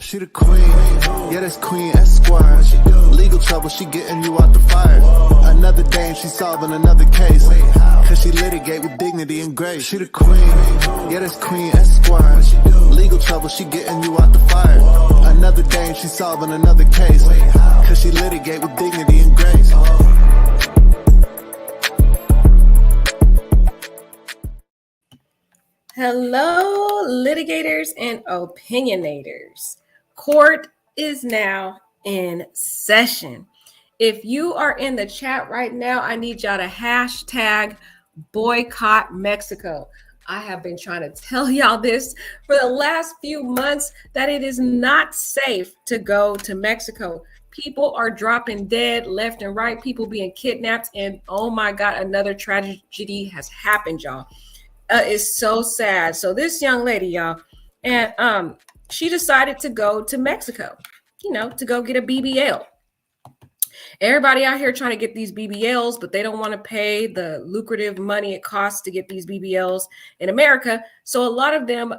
She the queen, yeah, that's Queen Esquire. Legal trouble, she getting you out the fire. Another day and she solving another case, cause she litigate with dignity and grace. She the queen, yeah, that's Queen Esquire. Legal trouble, she getting you out the fire. Another day and she solving another case, cause she litigate with dignity and grace. Hello, litigators and opinionators. Court is now in session. If you are in the chat right now, I need y'all to hashtag boycott Mexico. I have been trying to tell y'all this for the last few months that it is not safe to go to Mexico. People are dropping dead left and right, people being kidnapped, and oh my God, another tragedy has happened, y'all. It's so sad. So this young lady, y'all, and she decided to go to Mexico, to go get a BBL. Everybody out here trying to get these BBLs, but they don't want to pay the lucrative money it costs to get these BBLs in America. So a lot of them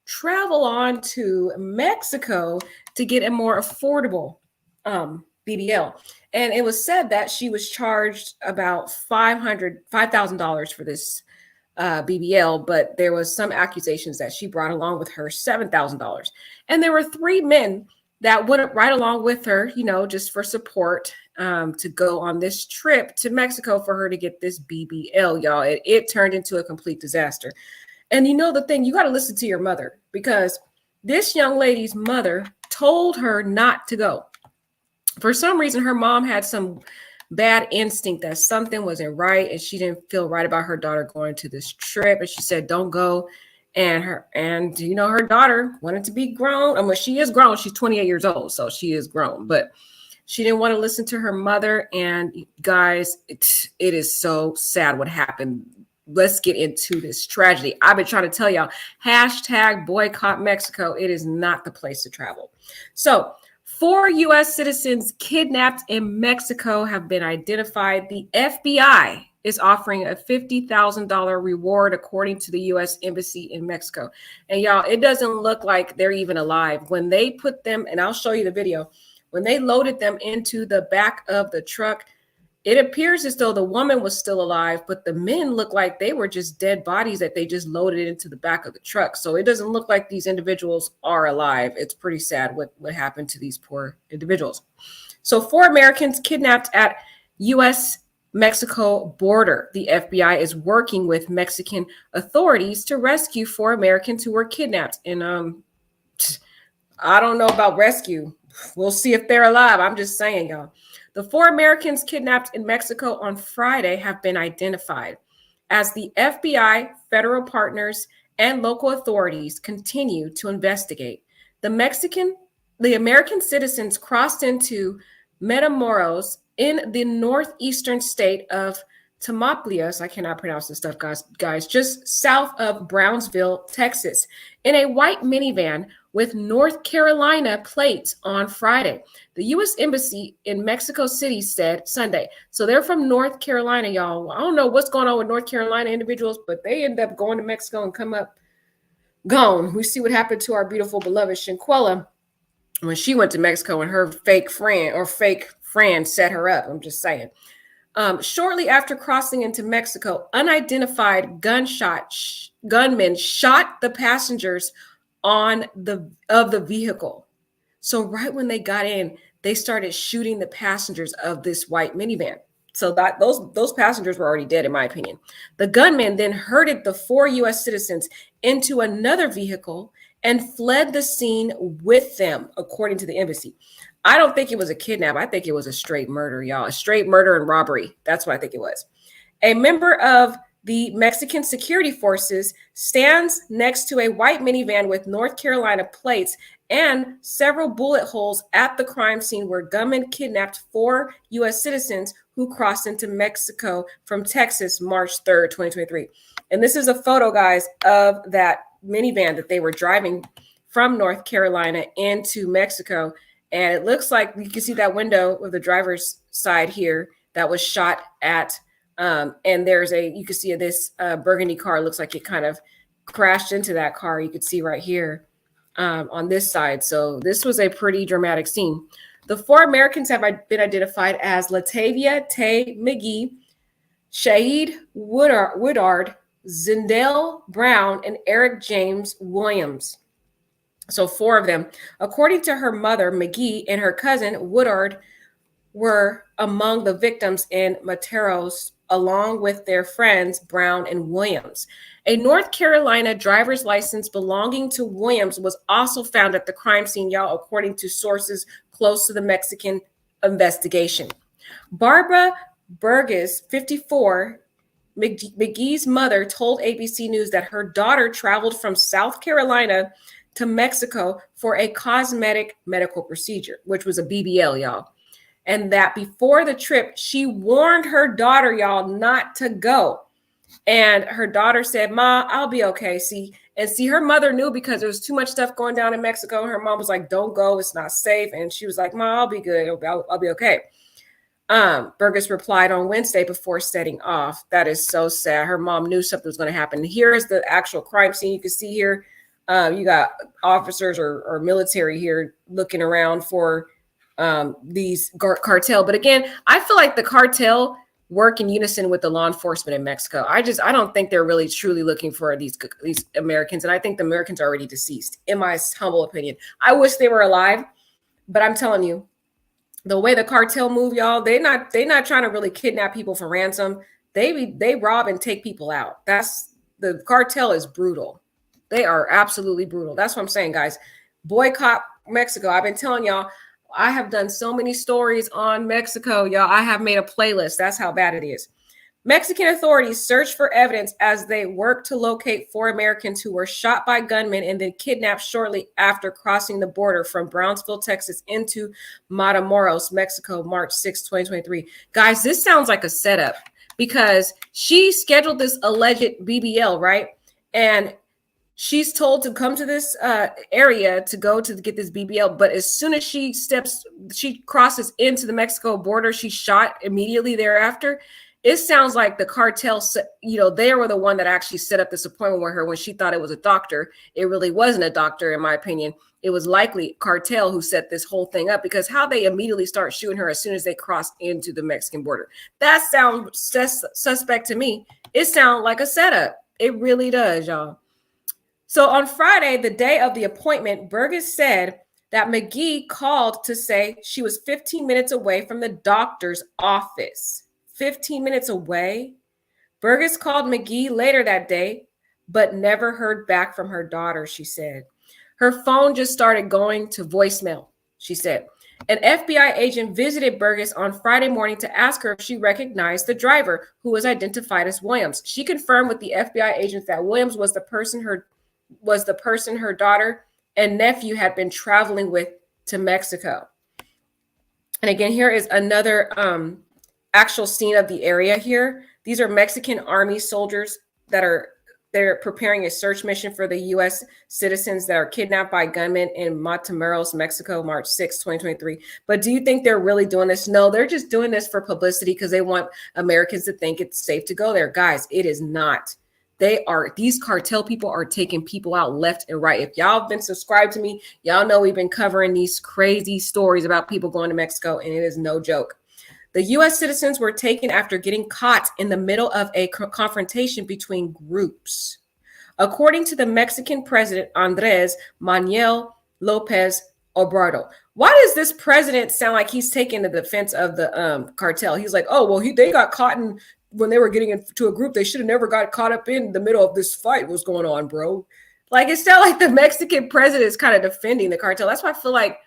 travel on to Mexico to get a more affordable BBL. And it was said that she was charged about $5,000 for this BBL, but there was some accusations that she brought along with her $7,000. And there were 3 men that went right along with her, just for support to go on this trip to Mexico for her to get this BBL, y'all. It turned into a complete disaster. And the thing, you got to listen to your mother, because this young lady's mother told her not to go. For some reason, her mom had some bad instinct that something wasn't right, and she didn't feel right about her daughter going to this trip, and she said don't go. And her daughter wanted to be grown. I mean, she is grown. She's 28 years old, so she is grown, but she didn't want to listen to her mother. And guys, it is so sad what happened. Let's get into this tragedy. I've been trying to tell y'all, hashtag boycott Mexico. It is not the place to travel. So 4 U.S. citizens kidnapped in Mexico have been identified. The FBI is offering a $50,000 reward, according to the U.S. Embassy in Mexico. And y'all, it doesn't look like they're even alive. When they put them, and I'll show you the video, when they loaded them into the back of the truck, it appears as though the woman was still alive, but the men look like they were just dead bodies that they just loaded into the back of the truck. So it doesn't look like these individuals are alive. It's pretty sad what happened to these poor individuals. So 4 Americans kidnapped at U.S.-Mexico border. The FBI is working with Mexican authorities to rescue 4 Americans who were kidnapped. And I don't know about rescue. We'll see if they're alive. I'm just saying, y'all. The 4 Americans kidnapped in Mexico on Friday have been identified as the FBI, federal partners, and local authorities continue to investigate. The American citizens crossed into Matamoros in the northeastern state of Tamaulipas, I cannot pronounce this stuff, guys, just south of Brownsville, Texas, in a white minivan with North Carolina plates on Friday. The U.S. Embassy in Mexico City said Sunday. So they're from North Carolina, y'all. I don't know what's going on with North Carolina individuals, but they end up going to Mexico and come up gone. We see what happened to our beautiful beloved Shinquella when she went to Mexico and her fake friend set her up. I'm just saying. Shortly after crossing into Mexico, unidentified gunmen shot the passengers of the vehicle. So right when they got in, they started shooting the passengers of this white minivan. So that those passengers were already dead, in my opinion. The gunmen then herded the 4 U.S. citizens into another vehicle and fled the scene with them, according to the embassy. I don't think it was a kidnap. I think it was a straight murder, y'all. A straight murder and robbery. That's what I think it was. A member of the Mexican security forces stands next to a white minivan with North Carolina plates and several bullet holes at the crime scene where gunmen kidnapped 4 U.S. citizens who crossed into Mexico from Texas March 3rd, 2023. And this is a photo, guys, of that minivan that they were driving from North Carolina into Mexico. And it looks like you can see that window of the driver's side here that was shot at. And you can see this burgundy car. Looks like it kind of crashed into that car. You could see right here. on this side. So this was a pretty dramatic scene. The 4 Americans have been identified as Latavia Tay McGee, Shahid Woodard, Zindell Brown, and Eric James Williams. So 4 of them. According to her mother, McGee, and her cousin, Woodard, were among the victims in Materos, along with their friends, Brown and Williams. A North Carolina driver's license belonging to Williams was also found at the crime scene, y'all, according to sources close to the Mexican investigation. Barbara Burgess, 54, McGee's mother, told ABC News that her daughter traveled from South Carolina to Mexico for a cosmetic medical procedure, which was a BBL, y'all. And that before the trip, she warned her daughter, y'all, not to go. And her daughter said, "Ma, I'll be okay." See, her mother knew because there was too much stuff going down in Mexico. Her mom was like, "Don't go, it's not safe." And she was like, "Ma, I'll be good. I'll be okay." Burgess replied on Wednesday before setting off. That is so sad. Her mom knew something was going to happen. Here is the actual crime scene. You can see here, you got officers or military here looking around for these cartel. But again, I feel like the cartel work in unison with the law enforcement in Mexico. I don't think they're really truly looking for these Americans. And I think the Americans are already deceased, in my humble opinion. I wish they were alive, but I'm telling you, the way the cartel move, y'all, they're not trying to really kidnap people for ransom. They rob and take people out. The cartel is brutal. They are absolutely brutal. That's what I'm saying, guys. Boycott Mexico. I've been telling y'all, I have done so many stories on Mexico, y'all. I have made a playlist. That's how bad it is. Mexican authorities searched for evidence as they worked to locate 4 Americans who were shot by gunmen and then kidnapped shortly after crossing the border from Brownsville, Texas into Matamoros, Mexico, March 6, 2023. Guys, this sounds like a setup because she scheduled this alleged BBL, right? And she's told to come to this area to go to get this BBL. But as soon as she crosses into the Mexico border, she's shot immediately thereafter. It sounds like the cartel, they were the one that actually set up this appointment with her when she thought it was a doctor. It really wasn't a doctor, in my opinion. It was likely cartel who set this whole thing up because how they immediately start shooting her as soon as they cross into the Mexican border. That sounds suspect to me. It sounds like a setup. It really does, y'all. So on Friday, the day of the appointment, Burgess said that McGee called to say she was 15 minutes away from the doctor's office. 15 minutes away. Burgess called McGee later that day, but never heard back from her daughter, she said. Her phone just started going to voicemail, she said. An FBI agent visited Burgess on Friday morning to ask her if she recognized the driver, who was identified as Williams. She confirmed with the FBI agents that Williams was the person her daughter and nephew had been traveling with to Mexico. And again, here is another actual scene of the area here. These are Mexican army soldiers they're preparing a search mission for the U.S. citizens that are kidnapped by gunmen in Matamoros, Mexico, March 6, 2023. But do you think they're really doing this? No, they're just doing this for publicity because they want Americans to think it's safe to go there. Guys, it is not. These cartel people are taking people out left and right. If y'all have been subscribed to me, y'all know we've been covering these crazy stories about people going to Mexico, and it is no joke. The U.S. citizens were taken after getting caught in the middle of a confrontation between groups. According to the Mexican president, Andrés Manuel López Obrador. Why does this president sound like he's taking the defense of the cartel? He's like, oh, well, they got caught when they were getting into a group. They should have never got caught up in the middle of this fight. What's going on, bro? Like, it sounds like the Mexican president is kind of defending the cartel. That's why I feel like,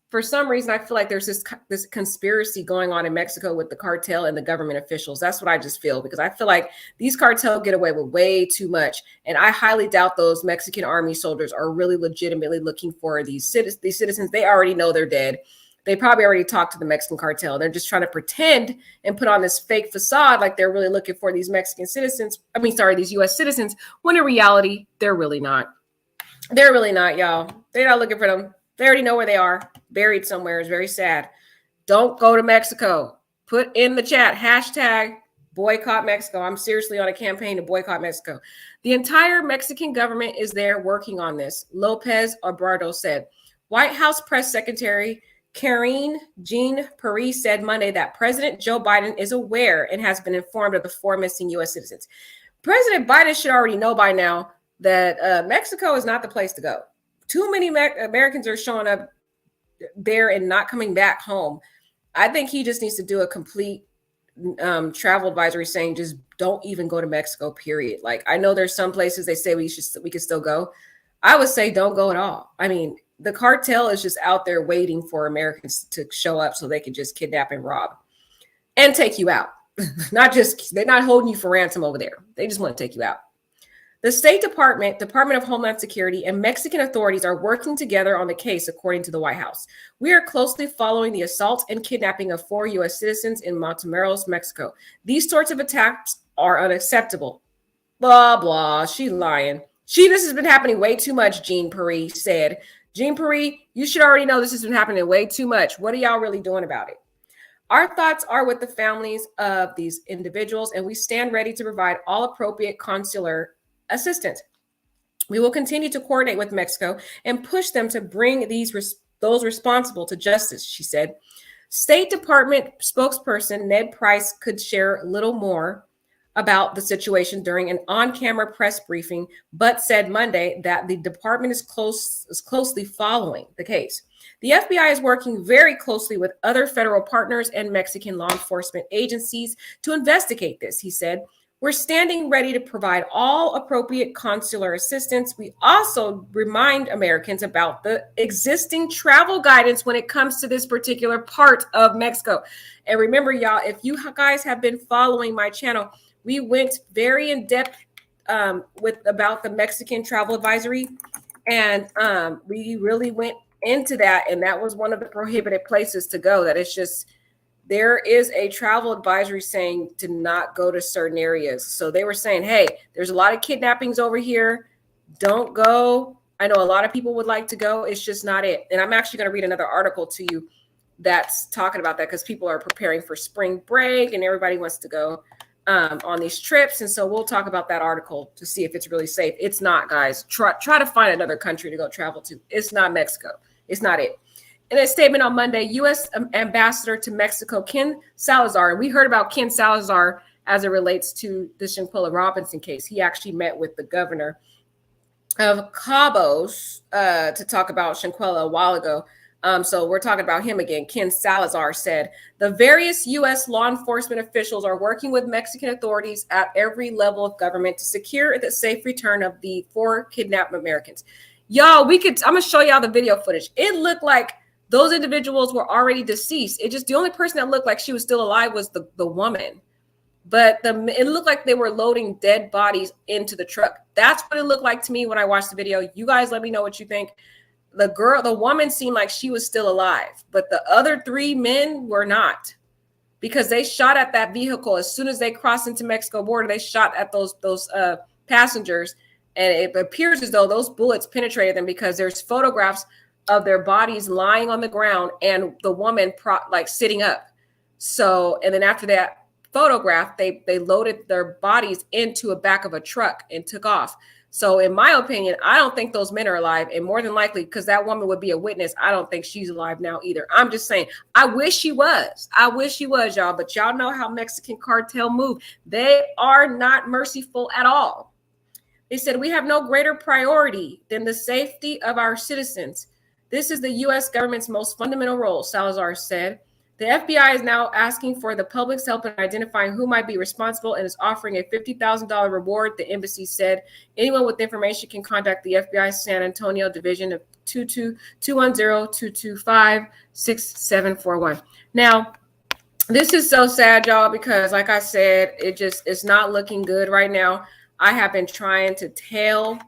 for some reason, I feel like there's this conspiracy going on in Mexico with the cartel and the government officials. That's what I just feel, because I feel like these cartel get away with way too much. And I highly doubt those Mexican army soldiers are really legitimately looking for these citizens. They already know they're dead. They probably already talked to the Mexican cartel. They're just trying to pretend and put on this fake facade like they're really looking for these these U.S. citizens, when in reality, they're really not. They're really not, y'all. They're not looking for them. They already know where they are, buried somewhere. It's very sad. Don't go to Mexico. Put in the chat, hashtag Boycott Mexico. I'm seriously on a campaign to boycott Mexico. The entire Mexican government is there working on this, Lopez Obrador said. White House Press Secretary Karine Jean-Pierre said Monday that President Joe Biden is aware and has been informed of the 4 missing U.S. citizens. President Biden should already know by now that Mexico is not the place to go. Too many Americans are showing up there and not coming back home. I think he just needs to do a complete travel advisory saying just don't even go to Mexico, period. Like, I know there's some places they say we can still go. I would say don't go at all. I mean, the cartel is just out there waiting for Americans to show up so they can just kidnap and rob and take you out. They're not holding you for ransom over there. They just want to take you out. The State Department, Department of Homeland Security, and Mexican authorities are working together on the case, according to the White House. We are closely following the assault and kidnapping of 4 U.S. citizens in Matamoros, Mexico. These sorts of attacks are unacceptable. Blah, blah. She's lying. This has been happening way too much, Jean-Pierre said. Jean-Pierre, you should already know this has been happening way too much. What are y'all really doing about it? Our thoughts are with the families of these individuals, and we stand ready to provide all appropriate consular assistance. We will continue to coordinate with Mexico and push them to bring those responsible to justice, she said. State Department spokesperson Ned Price could share a little more about the situation during an on-camera press briefing, but said Monday that the department is closely following the case. The FBI is working very closely with other federal partners and Mexican law enforcement agencies to investigate this, he said. We're standing ready to provide all appropriate consular assistance. We also remind Americans about the existing travel guidance when it comes to this particular part of Mexico. And remember, y'all, if you guys have been following my channel, we went very in depth about the Mexican travel advisory, and we really went into that. And that was one of the prohibited places to go. That it's just, there is a travel advisory saying to not go to certain areas. So they were saying, hey, there's a lot of kidnappings over here. Don't go. I know a lot of people would like to go. It's just not it. And I'm actually going to read another article to you that's talking about that, because people are preparing for spring break and everybody wants to go on these trips. And so we'll talk about that article to see if it's really safe. It's not, guys. Try to find another country to go travel to. It's not Mexico. It's not it. In a statement on Monday, U.S. Ambassador to Mexico, Ken Salazar, and we heard about Ken Salazar as it relates to the Shanquella Robinson case. He actually met with the governor of Cabos to talk about Shanquella a while ago. So we're talking about him again. Ken Salazar said, the various U.S. law enforcement officials are working with Mexican authorities at every level of government to secure the safe return of the 4 kidnapped Americans. Y'all, I'm going to show y'all the video footage. It looked like those individuals were already deceased. The only person that looked like she was still alive was the woman. But it looked like they were loading dead bodies into the truck. That's what it looked like to me when I watched the video. You guys let me know what you think. The woman seemed like she was still alive, but the other 3 men were not, because they shot at that vehicle as soon as they crossed into Mexico border. They shot at those passengers, and it appears as though those bullets penetrated them, because there's photographs of their bodies lying on the ground and the woman sitting up. So, and then after that photograph, they loaded their bodies into a back of a truck and took off. So in my opinion, I don't think those men are alive, and more than likely, because that woman would be a witness, I don't think she's alive now either. I'm just saying, I wish she was, y'all, but y'all know how Mexican cartel move. They are not merciful at all. They said, we have no greater priority than the safety of our citizens. This is the U.S. government's most fundamental role, Salazar said. The FBI is now asking for the public's help in identifying who might be responsible and is offering a $50,000 reward, the embassy said. Anyone with information can contact the FBI San Antonio Division of 210-225-6741. Now, this is so sad, y'all, because like I said, it's not looking good right now. I have been trying to tell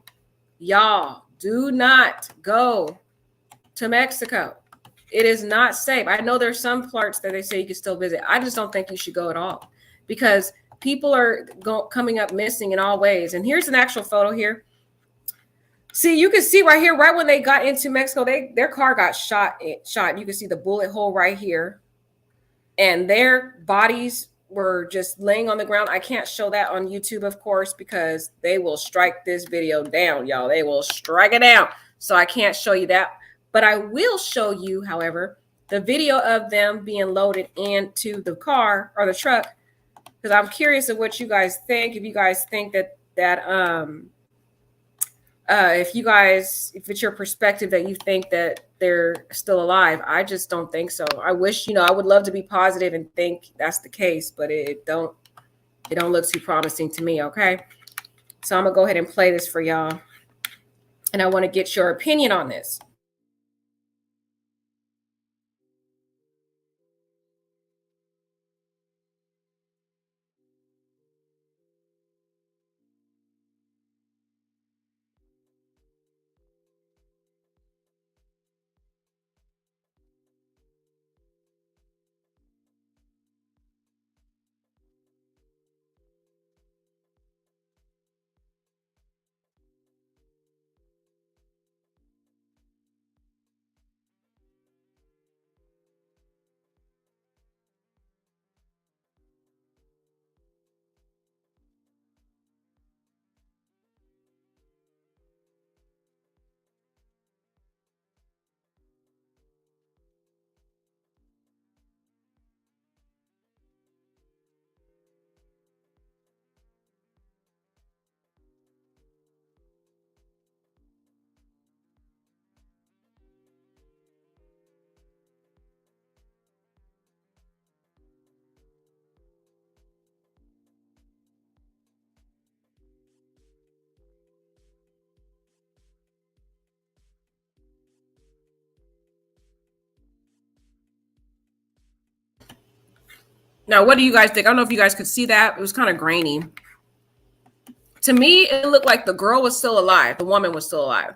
y'all, do not go to Mexico. It is not safe. I know there's some parts that they say you can still visit. I just don't think you should go at all, because people are coming up missing in all ways. And here's an actual photo here. See, you can see right here, right when they got into Mexico, their car got shot. You can see the bullet hole right here, and their bodies were just laying on the ground. I can't show that on YouTube, of course, because they will strike this video down, y'all. They will strike it down. So I can't show you that. But I will show you, however, the video of them being loaded into the car or the truck, because I'm curious of what you guys think. If you guys think that if it's your perspective that you think that they're still alive. I just don't think so. I wish, I would love to be positive and think that's the case, but it don't look too promising to me. Okay. So I'm gonna go ahead and play this for y'all. And I want to get your opinion on this. Now, what do you guys think? I don't know if you guys could see that. It was kind of grainy. To me, it looked like the girl was still alive. The woman was still alive.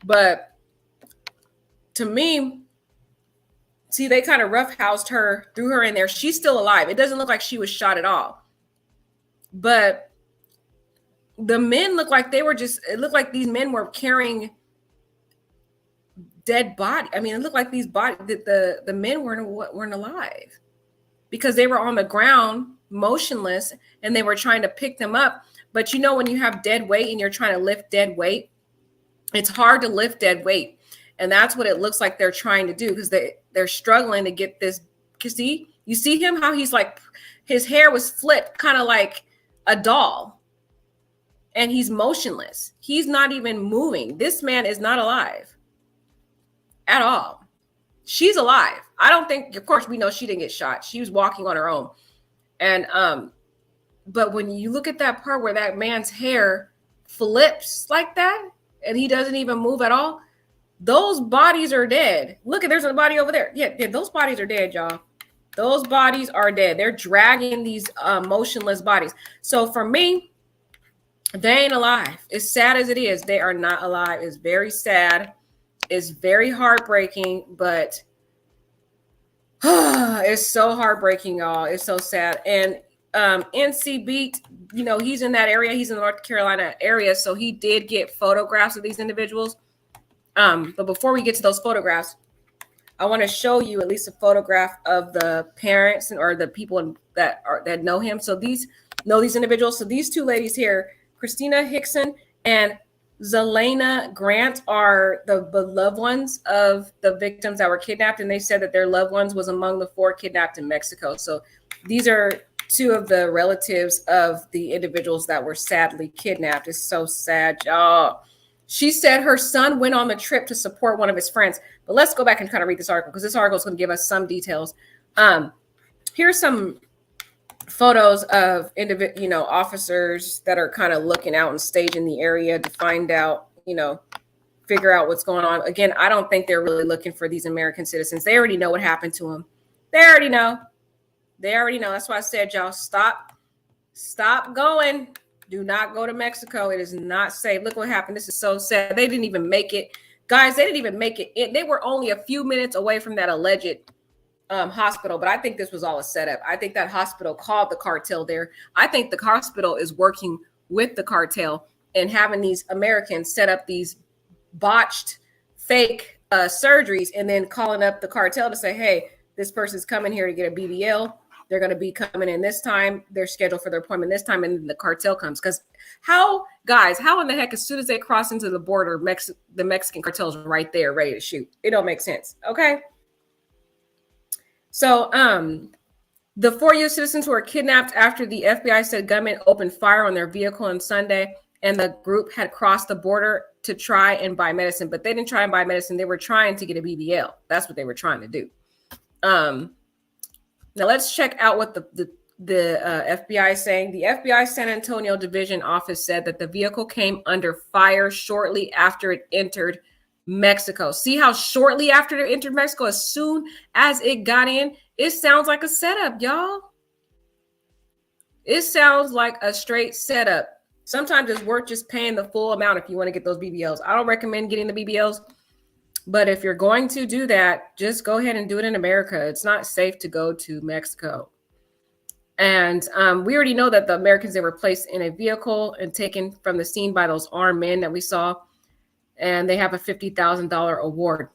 But to me, see, they kind of roughhoused her, threw her in there. She's still alive. It doesn't look like she was shot at all. But the men look like it looked like these men were carrying dead body. I mean, it looked like these the men weren't alive, because they were on the ground motionless and they were trying to pick them up. But when you have dead weight and you're trying to lift dead weight, it's hard to lift dead weight. And that's what it looks like they're trying to do, because they're struggling to get this. You see him, how he's like, his hair was flipped kind of like a doll, and he's motionless. He's not even moving. This man is not alive at all. She's alive. I don't think, of course, we know she didn't get shot. She was walking on her own. And but when you look at that part where that man's hair flips like that and he doesn't even move at all, those bodies are dead. Look, there's a body over there. Yeah, those bodies are dead, y'all. Those bodies are dead. They're dragging these motionless bodies. So for me, they ain't alive. As sad as it is, they are not alive. It's very sad. It's very heartbreaking, but it's so heartbreaking, y'all. It's so sad. And NC Beat, he's in that area. He's in the North Carolina area. So he did get photographs of these individuals. But before we get to those photographs, I want to show you at least a photograph of the parents or the people that know him. So these individuals. So these two ladies here, Christina Hickson and Zelena Grant, are the beloved ones of the victims that were kidnapped. And they said that their loved ones was among the 4 kidnapped in Mexico. So these are 2 of the relatives of the individuals that were sadly kidnapped. It's so sad, y'all. She said her son went on the trip to support one of his friends. But let's go back and kind of read this article, because this article is going to give us some details. Here's some photos of officers that are kind of looking out and staging the area to find out, figure out what's going on. Again, I don't think they're really looking for these American citizens. They already know what happened to them. They already know. That's why I said, y'all, stop going. Do not go to Mexico. It is not safe. Look what happened. This is so sad. They didn't even make it. Guys, they didn't even make it. They were only a few minutes away from that alleged hospital. But I think this was all a setup. I think that hospital called the cartel there. I think the hospital is working with the cartel and having these Americans set up these botched fake surgeries and then calling up the cartel to say, hey, this person's coming here to get a BBL. they're going to be coming in this time. They're scheduled for their appointment this time, and then the cartel comes. Because how in the heck, as soon as they cross into the border, the Mexican cartel is right there, ready to shoot? It don't make sense. Okay. So, the 4 U.S. citizens who were kidnapped after the FBI said gunmen opened fire on their vehicle on Sunday, and the group had crossed the border to try and buy medicine, but they didn't try and buy medicine. They were trying to get a BBL. That's what they were trying to do. Now let's check out what the FBI is saying. The FBI San Antonio Division Office said that the vehicle came under fire shortly after it entered Mexico. See how shortly after it entered Mexico, as soon as it got in, it sounds like a setup, y'all. It sounds like a straight setup. Sometimes it's worth just paying the full amount if you want to get those BBLs. I don't recommend getting the BBLs, but if you're going to do that, just go ahead and do it in America. It's not safe to go to Mexico. And we already know that the Americans, they were placed in a vehicle and taken from the scene by those armed men that we saw. And they have a $50,000 award.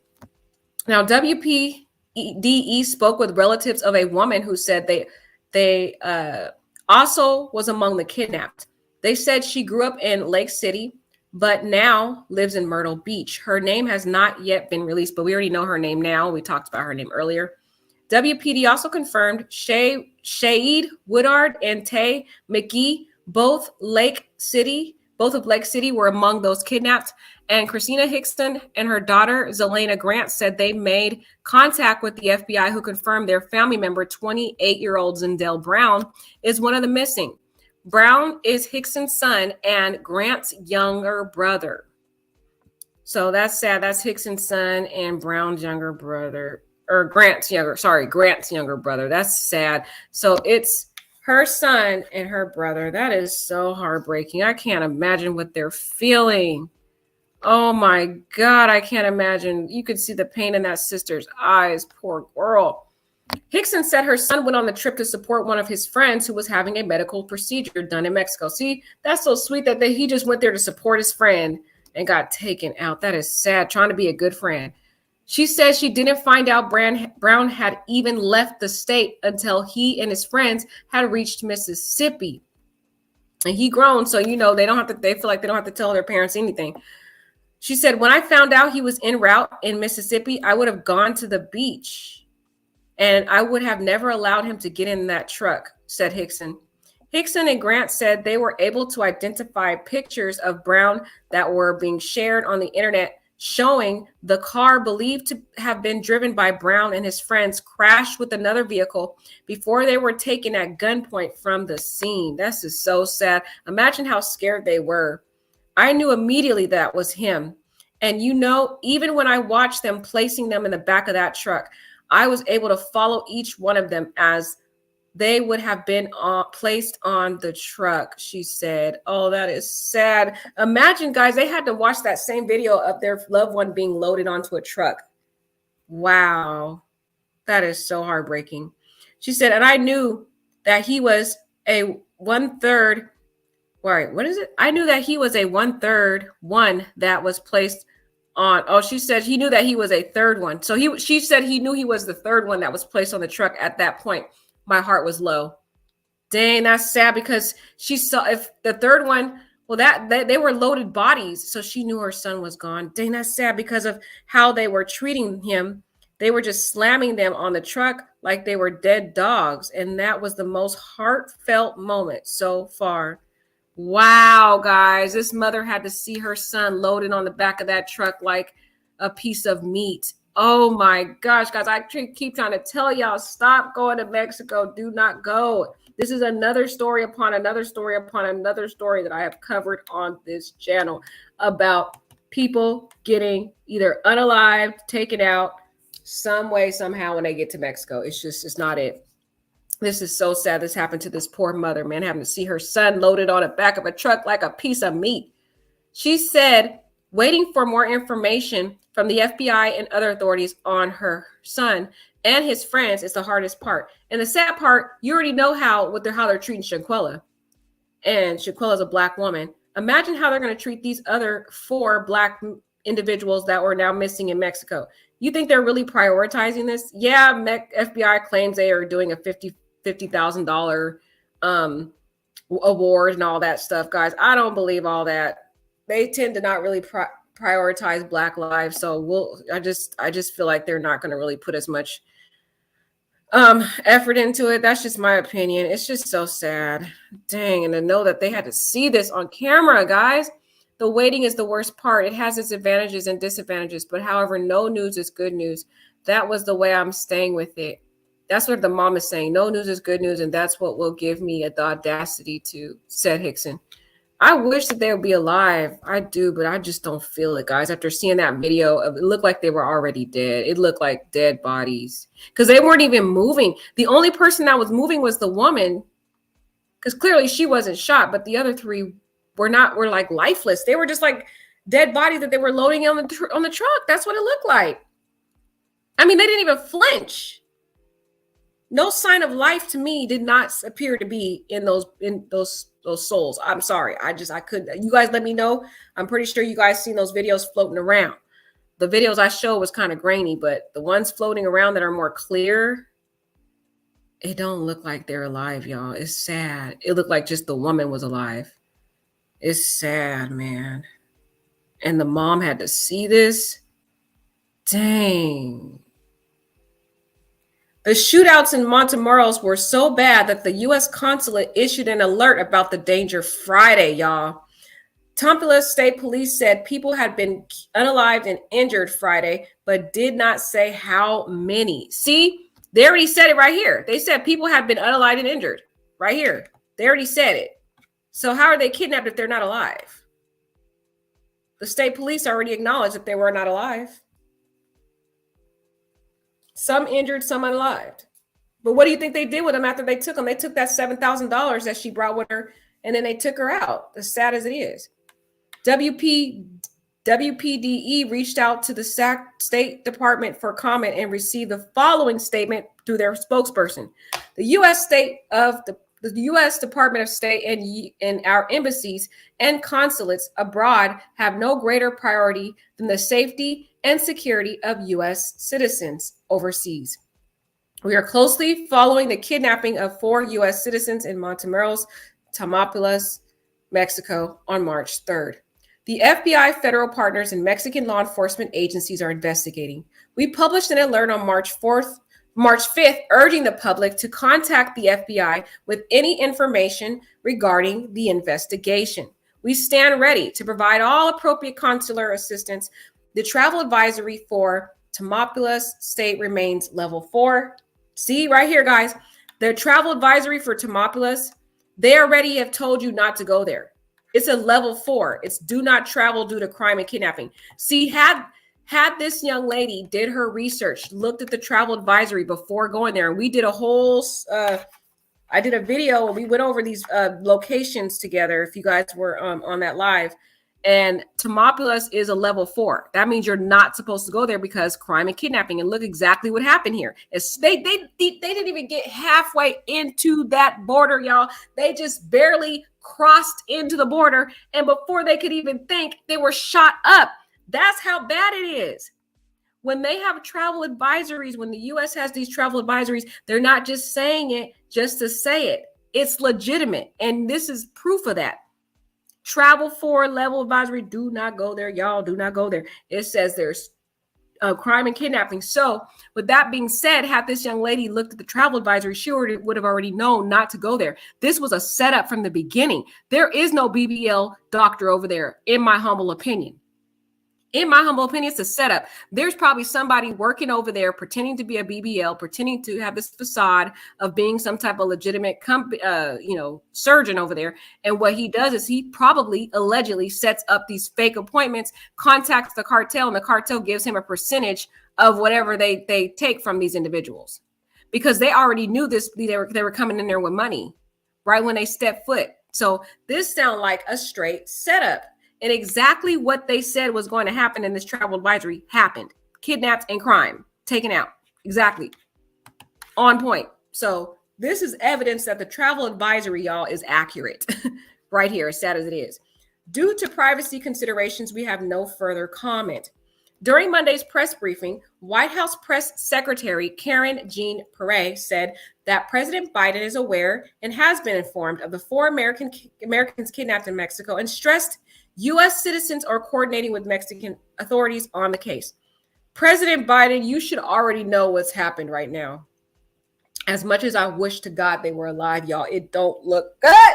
Now, WPDE spoke with relatives of a woman who said they also was among the kidnapped. They said she grew up in Lake City, but now lives in Myrtle Beach. Her name has not yet been released, but we already know her name now. We talked about her name earlier. WPD also confirmed Shade Woodard and Tay McGee, both of Lake City, were among those kidnapped. And Christina Hickson and her daughter, Zelena Grant, said they made contact with the FBI, who confirmed their family member, 28-year-old Zindell Brown, is one of the missing. Brown is Hickson's son and Grant's younger brother. So that's sad. That's Hickson's son and Brown's younger brother, or Grant's younger brother. That's sad. So it's her son and her brother. That is so heartbreaking. I can't imagine what they're feeling. Oh my God, I can't imagine. You could see the pain in that sister's eyes. Poor girl. Hickson said her son went on the trip to support one of his friends who was having a medical procedure done in Mexico. See, that's so sweet that he just went there to support his friend and got taken out. That is sad, trying to be a good friend. She says she didn't find out Brown had even left the state until he and his friends had reached Mississippi. And he grown, so they feel like they don't have to tell their parents anything. She said, when I found out he was en route in Mississippi, I would have gone to the beach and I would have never allowed him to get in that truck, said Hickson. Hickson and Grant said they were able to identify pictures of Brown that were being shared on the internet, showing the car believed to have been driven by Brown and his friends crashed with another vehicle before they were taken at gunpoint from the scene. This is so sad. Imagine how scared they were. I knew immediately that was him. And even when I watched them placing them in the back of that truck, I was able to follow each one of them as they would have been placed on the truck, she said. Oh, that is sad. Imagine, guys, they had to watch that same video of their loved one being loaded onto a truck. Wow. That is so heartbreaking. She said, and I knew that he was a 1/3. What is it? I knew that he was a 1/3 one that was placed on. Oh, she said he knew that he was a third one. So she said he knew he was the third one that was placed on the truck at that point. My heart was low. Dang, that's sad, because she saw if the third one, well, that they were loaded bodies. So she knew her son was gone. Dang, that's sad because of how they were treating him. They were just slamming them on the truck like they were dead dogs. And that was the most heartfelt moment so far. Wow, guys, this mother had to see her son loaded on the back of that truck like a piece of meat. Oh my gosh, guys, I keep trying to tell y'all, stop going to Mexico. Do not go. This is another story upon another story upon another story that I have covered on this channel about people getting either unalived, taken out some way, somehow when they get to Mexico. It's not it. This is so sad. This happened to this poor mother, man, having to see her son loaded on the back of a truck like a piece of meat. She said, waiting for more information from the FBI and other authorities on her son and his friends is the hardest part. And the sad part, you already know how they're treating Shaquella. And Shaquella is a Black woman. Imagine how they're going to treat these other 4 Black individuals that were now missing in Mexico. You think they're really prioritizing this? Yeah, FBI claims they are doing a $50,000 award and all that stuff, guys. I don't believe all that. They tend to not really prioritize Black lives. So I just feel like they're not going to really put as much effort into it. That's just my opinion. It's just so sad. Dang. And to know that they had to see this on camera, guys. The waiting is the worst part. It has its advantages and disadvantages, but however, no news is good news. That was the way I'm staying with it. That's what the mom is saying. No news is good news, and that's what will give me the audacity to, said Hickson. I wish that they would be alive. I do, but I just don't feel it, guys. After seeing that video, it looked like they were already dead. It looked like dead bodies because they weren't even moving. The only person that was moving was the woman, because clearly she wasn't shot, but the other three were like lifeless. They were just like dead bodies that they were loading on the truck. That's what it looked like. I mean, they didn't even flinch. No sign of life to me did not appear to be in those souls. I'm sorry. I couldn't. You guys let me know. I'm pretty sure you guys seen those videos floating around. The videos I showed was kind of grainy, but the ones floating around that are more clear, it don't look like they're alive, y'all. It's sad. It looked like just the woman was alive. It's sad, man. And the mom had to see this. Dang. The shootouts in Montemorelos were so bad that the U.S. consulate issued an alert about the danger Friday, y'all. Tamaulipas State Police said people had been unalived and injured Friday, but did not say how many. See, they already said it right here. They said people had been unalived and injured right here. They already said it. So how are they kidnapped if they're not alive? The state police already acknowledged that they were not alive. Some injured, some unalived. But what do you think they did with them after they took them? They took that $7,000 that she brought with her, and then they took her out, as sad as it is. WPDE reached out to the State Department for comment and received the following statement through their spokesperson. The U.S. Department of State and our embassies and consulates abroad have no greater priority than the safety and security of U.S. citizens overseas. We are closely following the kidnapping of 4 U.S. citizens in Montemorelos, Tamaulipas, Mexico on March 3rd. The FBI, federal partners, and Mexican law enforcement agencies are investigating. We published an alert on March 5th, urging the public to contact the FBI with any information regarding the investigation. We stand ready to provide all appropriate consular assistance. The travel advisory for Tamaulipas State remains level 4. See right here, guys, the travel advisory for Tamaulipas, they already have told you not to go there. It's a level 4. It's do not travel due to crime and kidnapping. See, had this young lady did her research, looked at the travel advisory before going there, and we did a whole, I did a video and we went over these locations together, if you guys were on that live, and Tamaulipas is a level 4. That means you're not supposed to go there because crime and kidnapping, and look exactly what happened here. They didn't even get halfway into that border, y'all. They just barely crossed into the border, and before they could even think, they were shot up. That's how bad it is. When they have travel advisories, when the U.S. has these travel advisories, they're not just saying it just to say it. It's legitimate. And this is proof of that. Travel 4 level advisory, do not go there. Y'all do not go there. It says there's crime and kidnapping. So with that being said, had this young lady looked at the travel advisory, she would have already known not to go there. This was a setup from the beginning. There is no BBL doctor over there, in my humble opinion. In my humble opinion, it's a setup. There's probably somebody working over there pretending to be a BBL, pretending to have this facade of being some type of legitimate surgeon over there. And what he does is he probably allegedly sets up these fake appointments, contacts the cartel, and the cartel gives him a percentage of whatever they take from these individuals. Because they already knew this, they were coming in there with money right when they stepped foot. So this sounds like a straight setup. And exactly what they said was going to happen in this travel advisory happened. Kidnapped and crime taken out. Exactly. On point. So this is evidence that the travel advisory, y'all, is accurate. Right here, as sad as it is. Due to privacy considerations, we have no further comment. During Monday's press briefing, White House Press Secretary Karen Jean-Pierre said that President Biden is aware and has been informed of the 4 Americans kidnapped in Mexico and stressed U.S. citizens are coordinating with Mexican authorities on the case. President Biden, you should already know what's happened right now. As much as I wish to God they were alive, y'all, it don't look good.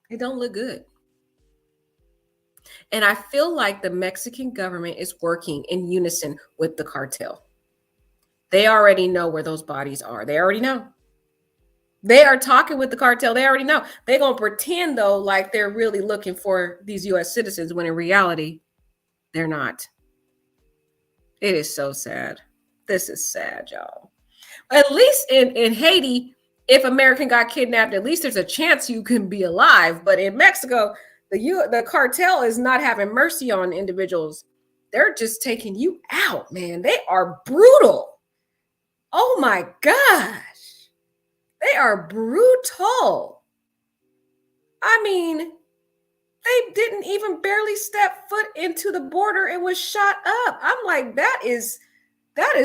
It don't look good. And I feel like the Mexican government is working in unison with the cartel. They already know where those bodies are. They already know. They are talking with the cartel. They already know. They're going to pretend, though, like they're really looking for these U.S. citizens when in reality, they're not. It is so sad. This is sad, y'all. At least in Haiti, if American got kidnapped, at least there's a chance you can be alive. But in Mexico, the cartel is not having mercy on individuals. They're just taking you out, man. They are brutal. Oh my gosh. They are brutal. I mean, they didn't even barely step foot into the border and was shot up. I'm like, that is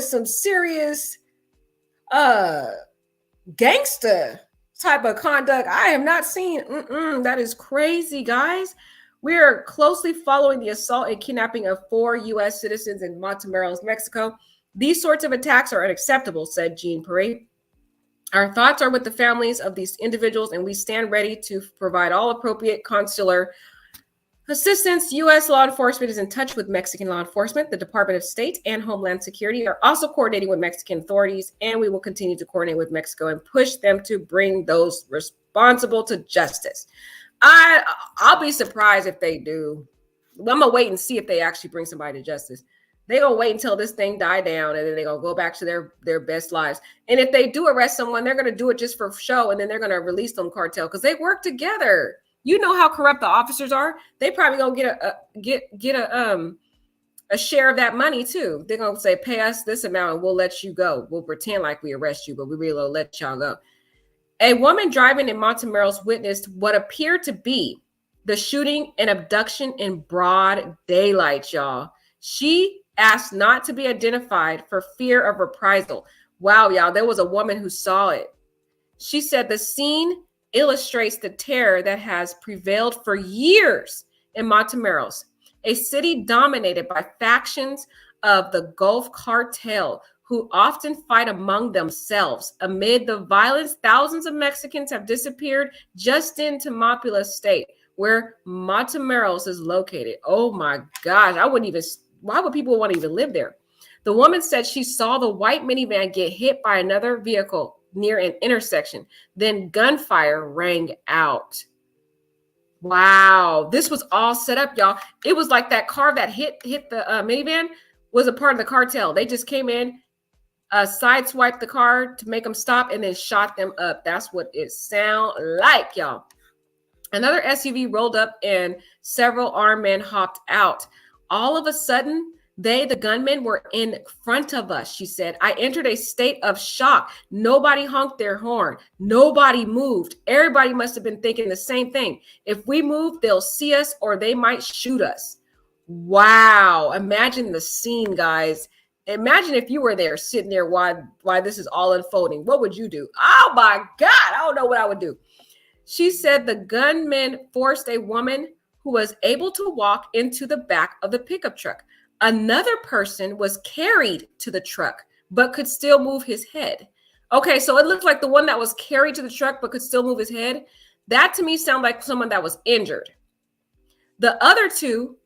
some serious gangster type of conduct I have not seen. That is crazy, guys. We are closely following the assault and kidnapping of 4 U.S. citizens in Matamoros, Mexico. These sorts of attacks are unacceptable, said Jean-Pierre. Our thoughts are with the families of these individuals, and we stand ready to provide all appropriate consular assistance. U.S. law enforcement is in touch with Mexican law enforcement. The Department of State and Homeland Security are also coordinating with Mexican authorities, and we will continue to coordinate with Mexico and push them to bring those responsible to justice. I'll be surprised if they do. I'm going to wait and see if they actually bring somebody to justice. They're going to wait until this thing die down, and then they're going to go back to their best lives. And if they do arrest someone, they're going to do it just for show, and then they're going to release them cartel because they work together. You know how corrupt the officers are. They probably gonna get a share of that money too. They're gonna say, pay us this amount and we'll let you go. We'll pretend like we arrest you, but we really will let y'all go. A woman driving in Matamoros witnessed what appeared to be the shooting and abduction in broad daylight, y'all. She asked not to be identified for fear of reprisal. Wow, y'all, there was a woman who saw it. She said the scene illustrates the terror that has prevailed for years in Matamoros, a city dominated by factions of the Drug Cartel, who often fight among themselves. Amid the violence, thousands of Mexicans have disappeared just into Tamaulipas state, where Matamoros is located. Oh my gosh, why would people want to even live there? The woman said she saw the white minivan get hit by another vehicle near an intersection. Then gunfire rang out. Wow. This was all set up, y'all. It was like that car that hit the minivan was a part of the cartel. They just came in, sideswiped the car to make them stop, and then shot them up. That's what it sounded like, y'all. Another SUV rolled up and several armed men hopped out. All of a sudden, the gunmen were in front of us, she said. I entered a state of shock. Nobody honked their horn. Nobody moved. Everybody must have been thinking the same thing. If we move, they'll see us or they might shoot us. Wow. Imagine the scene, guys. Imagine if you were there sitting there while this is all unfolding. What would you do? Oh my God. I don't know what I would do. She said the gunmen forced a woman who was able to walk into the back of the pickup truck. Another person was carried to the truck, but could still move his head. Okay, so it looked like the one that was carried to the truck, but could still move his head. That to me sounded like someone that was injured. The other two,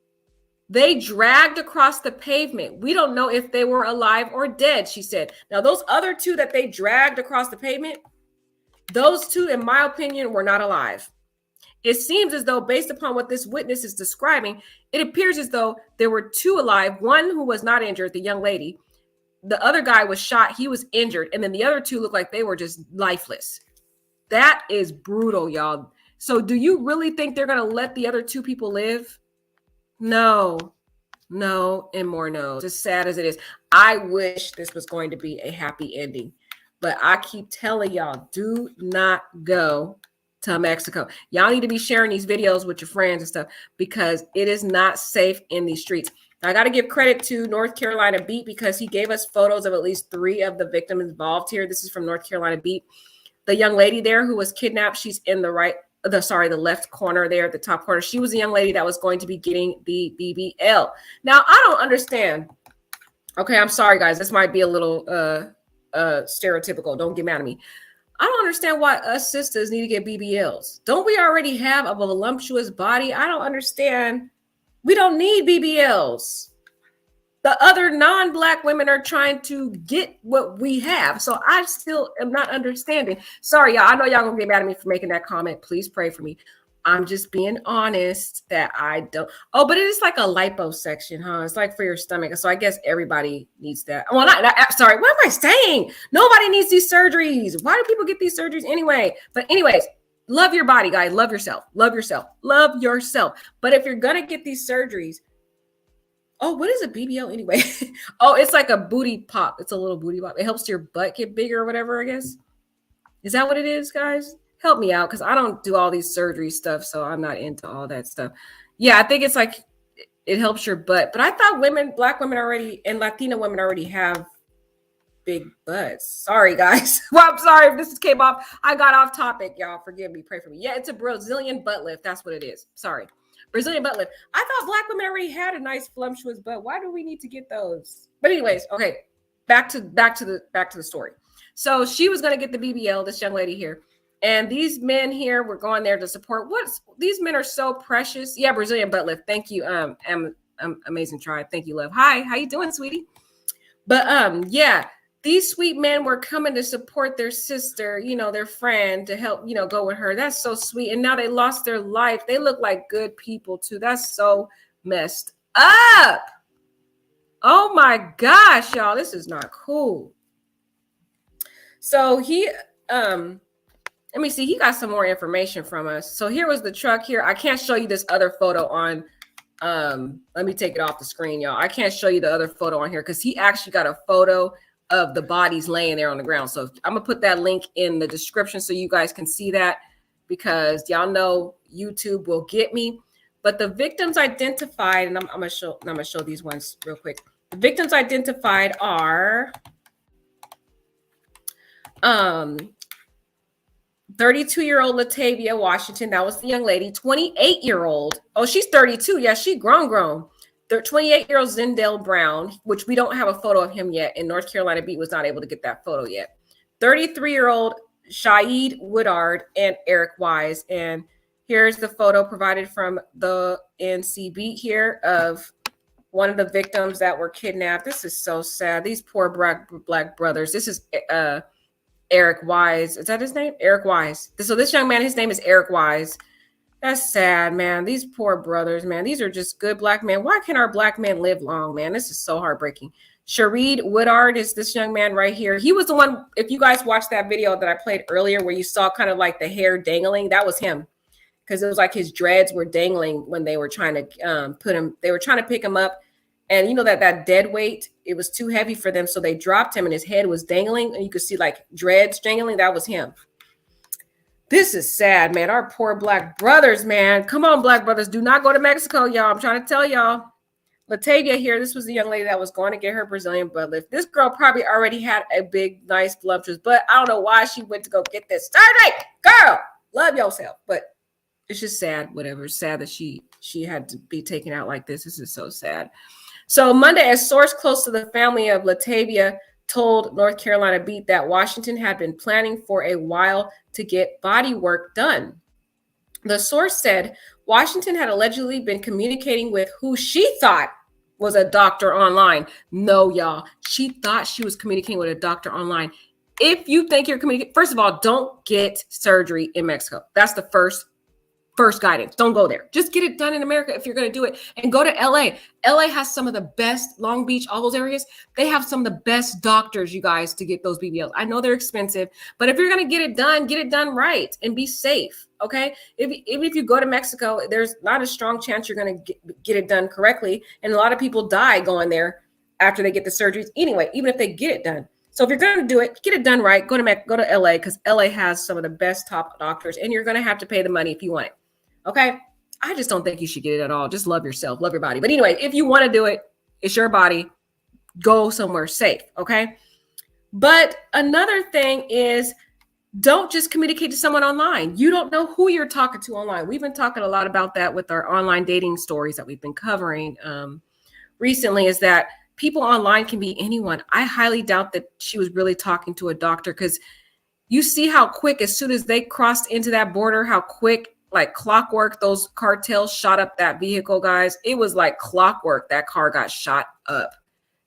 they dragged across the pavement. We don't know if they were alive or dead, she said. Now, those other two that they dragged across the pavement, those two, in my opinion, were not alive. It seems as though, based upon what this witness is describing, it appears as though there were 2 alive, one who was not injured, the young lady. The other guy was shot. He was injured. And then the other 2 looked like they were just lifeless. That is brutal, y'all. So do you really think they're going to let the other 2 people live? No, and more no's. As sad as it is, I wish this was going to be a happy ending. But I keep telling y'all, do not go to Mexico. Y'all need to be sharing these videos with your friends and stuff because it is not safe in these streets. I got to give credit to North Carolina Beat because he gave us photos of at least 3 of the victims involved here. This is from North Carolina Beat. The young lady there who was kidnapped, she's in the left corner there at the top corner. She was a young lady that was going to be getting the BBL. Now, I don't understand. Okay, I'm sorry, guys. This might be a little stereotypical. Don't get mad at me. I don't understand why us sisters need to get BBLs. Don't we already have a voluptuous body? I don't understand. We don't need BBLs. The other non-Black women are trying to get what we have. So I still am not understanding. Sorry, y'all. I know y'all gonna get mad at me for making that comment. Please pray for me. I'm just being honest that I don't. Oh, but it is like a liposuction, huh? It's like for your stomach. So I guess everybody needs that. Well, sorry. What am I saying? Nobody needs these surgeries. Why do people get these surgeries anyway? But anyways, love your body, guys. Love yourself. Love yourself. Love yourself. But if you're going to get these surgeries, oh, what is a BBL anyway? Oh, it's like a booty pop. It's a little booty pop. It helps your butt get bigger or whatever, I guess. Is that what it is, guys? Help me out because I don't do all these surgery stuff, so I'm not into all that stuff. Yeah, I think it's like it helps your butt. But I thought Black women already, and Latina women already have big butts. Sorry, guys. Well, I'm sorry if this came off. I got off topic, y'all. Forgive me. Pray for me. Yeah, it's a Brazilian butt lift. That's what it is. Sorry. Brazilian butt lift. I thought Black women already had a nice voluptuous butt. Why do we need to get those? But anyways, okay. Back to the story. So she was going to get the BBL, this young lady here. And these men here were going there to support. These men are so precious. Yeah, Brazilian butt lift. Thank you. Amazing tribe. Thank you, love. Hi, how you doing, sweetie? But yeah, these sweet men were coming to support their sister, their friend to help, go with her. That's so sweet. And now they lost their life. They look like good people too. That's so messed up. Oh my gosh, y'all. This is not cool. So he, let me see. He got some more information from us. So here was the truck here. I can't show you this other photo on. Let me take it off the screen, y'all. I can't show you the other photo on here because he actually got a photo of the bodies laying there on the ground. So I'm gonna put that link in the description so you guys can see that because y'all know YouTube will get me. But the victims identified, and I'm gonna show these ones real quick. The victims identified are 32-year-old Latavia Washington. That was the young lady. 28-year-old. Oh, she's 32. Yeah, she grown. The 28-year-old Zendale Brown, which we don't have a photo of him yet, and North Carolina Beat was not able to get that photo yet. 33-year-old Shaeed Woodard and Eric Wise. And here's the photo provided from the NC Beat here of one of the victims that were kidnapped. This is so sad. These poor black brothers. This is Eric Wise. Is that his name? Eric Wise. So this young man, his name is Eric Wise. That's sad, man. These poor brothers, man. These are just good black men. Why can't our black men live long, man? This is so heartbreaking. Shaeed Woodard is this young man right here. He was the one, if you guys watched that video that I played earlier where you saw kind of like the hair dangling, that was him. Because it was like his dreads were dangling when they were trying to pick him up. And you know that dead weight, it was too heavy for them. So they dropped him and his head was dangling and you could see like dreads dangling. That was him. This is sad, man. Our poor black brothers, man. Come on, black brothers. Do not go to Mexico, y'all. I'm trying to tell y'all. Latavia here, this was the young lady that was going to get her Brazilian butt lift. This girl probably already had a big, nice, voluptuous butt. I don't know why she went to go get this surgery. Girl, love yourself. But it's just sad, whatever. It's sad that she had to be taken out like this. This is so sad. So Monday, a source close to the family of Latavia told North Carolina Beat that Washington had been planning for a while to get body work done. The source said Washington had allegedly been communicating with who she thought was a doctor online. No, y'all. She thought she was communicating with a doctor online. If you think you're communicating, first of all, don't get surgery in Mexico. That's the first guidance. Don't go there. Just get it done in America if you're going to do it. And go to LA. LA has some of the best, Long Beach, all those areas. They have some of the best doctors, you guys, to get those BBLs. I know they're expensive, but if you're going to get it done right and be safe. Okay. Even if you go to Mexico, there's not a strong chance you're going to get it done correctly. And a lot of people die going there after they get the surgeries anyway, even if they get it done. So if you're going to do it, get it done right. Go to LA because LA has some of the best top doctors, and you're going to have to pay the money if you want it. Okay. I just don't think you should get it at all. Just love yourself, love your body. But anyway, if you want to do it, it's your body. Go somewhere safe. Okay. But another thing is, don't just communicate to someone online. You don't know who you're talking to online. We've been talking a lot about that with our online dating stories that we've been covering recently, is that people online can be anyone. I highly doubt that she was really talking to a doctor, because you see how quick, as soon as they crossed into that border, how quick, like clockwork, those cartels shot up that vehicle, guys. It was like clockwork. That car got shot up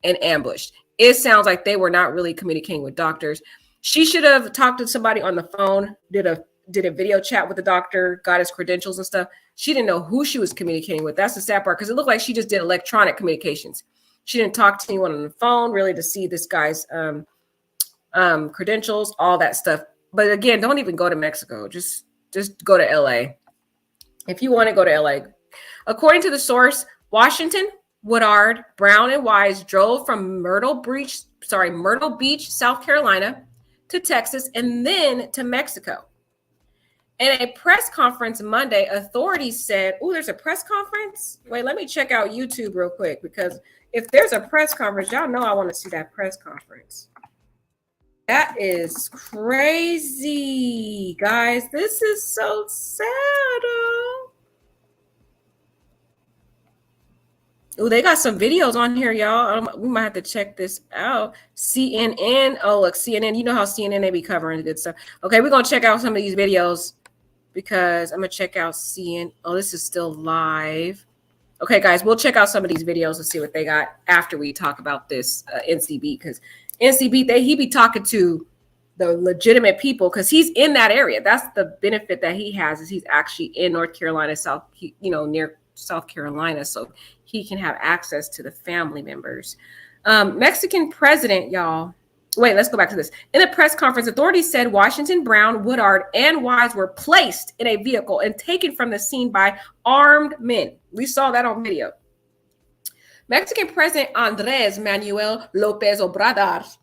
and ambushed. It sounds like they were not really communicating with doctors. She should have talked to somebody on the phone, did a video chat with the doctor, got his credentials and stuff. She didn't know who she was communicating with. That's the sad part, because it looked like she just did electronic communications. She didn't talk to anyone on the phone really to see this guy's credentials, all that stuff. But again, don't even go to Mexico. Just go to LA. If you want to go to LA. According to the source, Washington, Woodard, Brown, and Wise drove from Myrtle Beach, South Carolina, to Texas, and then to Mexico. In a press conference Monday, authorities said, oh, there's a press conference? Wait, let me check out YouTube real quick, because if there's a press conference, y'all know I want to see that press conference. That is crazy, guys. This is so sad. Oh, they got some videos on here, y'all. We might have to check this out. CNN. Oh, look, CNN. You know how CNN, they be covering the good stuff. Okay, we're going to check out some of these videos, because I'm going to check out CNN. Oh, this is still live. Okay, guys, we'll check out some of these videos and see what they got after we talk about this NCB, because NCB, he be talking to the legitimate people, because he's in that area. That's the benefit that he has, is he's actually in North Carolina, near South Carolina, so he can have access to the family members. Mexican president, y'all. Wait, let's go back to this. In a press conference, authorities said Washington, Brown, Woodard, and Wise were placed in a vehicle and taken from the scene by armed men. We saw that on video. Mexican President Andrés Manuel López Obrador,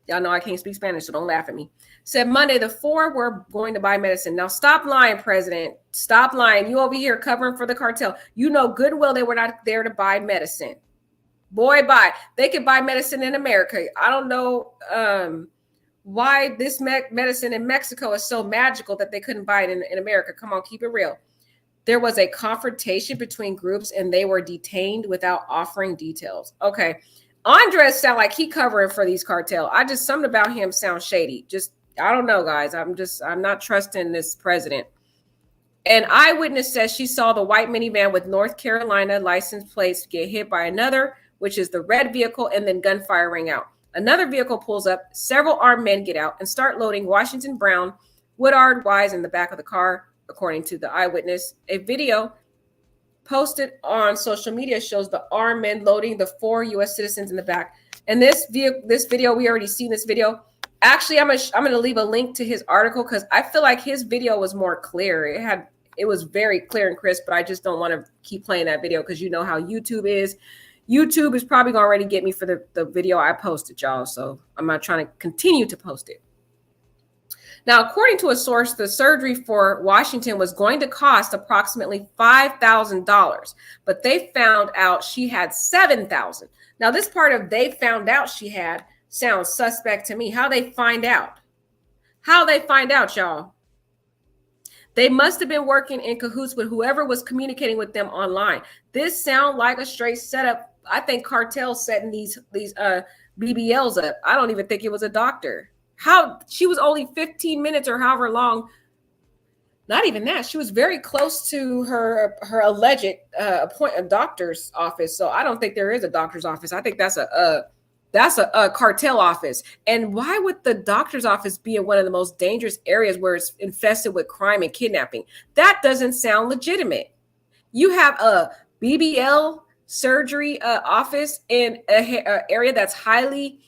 y'all know I can't speak Spanish, so don't laugh at me, said Monday the four were going to buy medicine. Now, stop lying, President. Stop lying. You over here covering for the cartel. You know good well they were not there to buy medicine. Boy, bye. They could buy medicine in America. I don't know why this medicine in Mexico is so magical that they couldn't buy it in America. Come on, keep it real. There was a confrontation between groups and they were detained without offering details. Okay. Andres sound like he covering for these cartel. Something about him sounds shady. I don't know, guys. I'm not trusting this president. An eyewitness says she saw the white minivan with North Carolina license plates get hit by another, which is the red vehicle, and then gunfire rang out. Another vehicle pulls up. Several armed men get out and start loading Washington, Brown, Woodard, Wise in the back of the car, according to the eyewitness. A video posted on social media shows the armed men loading the 4 U.S. citizens in the back. And this video, we already seen this video. Actually, I'm gonna leave a link to his article, because I feel like his video was more clear. It was very clear and crisp, but I just don't want to keep playing that video, because you know how YouTube is. YouTube is probably going to already get me for the video I posted, y'all. So I'm not trying to continue to post it. Now, according to a source, the surgery for Washington was going to cost approximately $5,000, but they found out she had $7,000. Now, this part of they found out she had sounds suspect to me. How they find out? How they find out, y'all? They must have been working in cahoots with whoever was communicating with them online. This sounds like a straight setup. I think cartel setting these BBLs up. I don't even think it was a doctor. How she was only 15 minutes or however long. Not even that. She was very close to her alleged a doctor's office. So I don't think there is a doctor's office. I think that's a cartel office. And why would the doctor's office be in one of the most dangerous areas where it's infested with crime and kidnapping? That doesn't sound legitimate. You have a BBL surgery office in an area that's highly